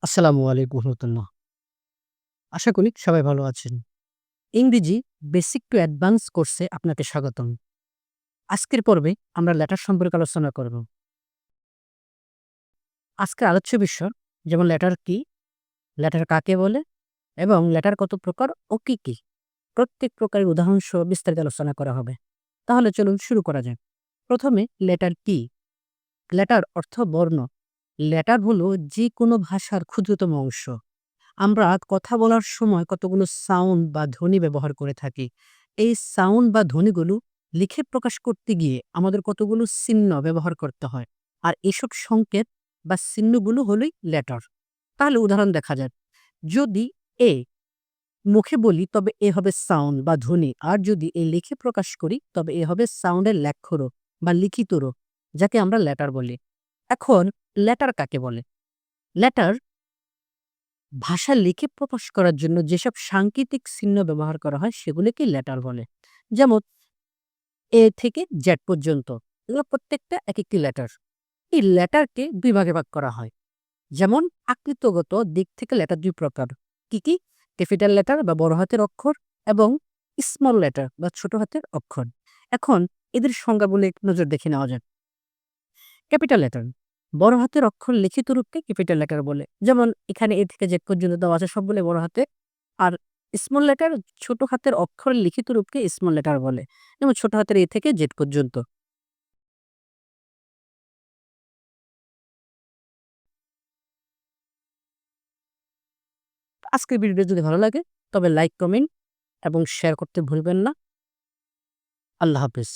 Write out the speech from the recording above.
আসসালামু আলাইকুম রহমতুল্লাহ। আশা করি সবাই ভালো আছেন। ইংরেজি বেসিক টু অ্যাডভান্স কোর্সে আপনাকে স্বাগতম। আজকের পর্বে আমরা লেটার সম্পর্কে আলোচনা করব। আজকের আলোচ্য বিষয় যেমন লেটার কি, লেটার কাকে বলে এবং লেটার কত প্রকার ও কি, কি? প্রত্যেক প্রকারের উদাহরণ সহ বিস্তারিত আলোচনা করা হবে। তাহলে চলুন শুরু করা যাক। ১ম এ লেটার কি? লেটার অর্থ বর্ণ। লেটার হলো যেকোনো ভাষার ক্ষুদ্রতম অংশ। আমরা কথা বলার সময় কতগুলো সাউন্ড বা ধ্বনি ব্যবহার করে থাকি। এই সাউন্ড বা ধ্বনিগুলো লিখে প্রকাশ করতে গিয়ে আমাদের কতগুলো চিহ্ন ব্যবহার করতে হয়। আর এসব সংকেত বা চিহ্নগুলো হলোই লেটার। তাহলে উদাহরণ দেখা যাক। যদি এ মুখে বলি তবে এ হবে সাউন্ড বা ধ্বনি। আর যদি এ লিখে প্রকাশ করি তবে এ হবে সাউন্ডের লেখ্যরূপ বা লিখিত রূপ, যাকে আমরা লেটার বলি। এখন লেটার কাকে বলে? লেটার ভাষা লিখে প্রকাশ করার জন্য যেসব সাংকেতিক চিহ্ন ব্যবহার করা হয় সেগুলোকে লেটার বলে। যেমন এ থেকে জেড পর্যন্ত এগুলো প্রত্যেকটা একেকটি লেটার। এই লেটারকে ২ ভাগে ভাগ করা হয়। যেমন আকৃতিগত দিক থেকে লেটার ২ প্রকার। কি, কি? ক্যাপিটাল লেটার বা বড় হাতের অক্ষর এবং স্মল লেটার বা ছোট হাতের অক্ষর। এখন এদের সংজ্ঞাগুলো এক নজর দেখে নেওয়া যাক। ক্যাপিটাল লেটার বড় হাতের অক্ষর লিখিত রূপকে ক্যাপিটাল লেটার বলে। যেমন এখানে এ থেকে জেড পর্যন্ত দেওয়া আছে সবগুলো বড় হাতে। আর স্মল লেটার ছোট হাতের অক্ষরের লিখিত রূপকে স্মল লেটার বলে। যেমন ছোট হাতের এ থেকে জেড পর্যন্ত। আজকের ভিডিওটা যদি ভালো লাগে তবে লাইক, কমেন্ট এবং শেয়ার করতে ভুলবেন না। আল্লাহ হাফেজ।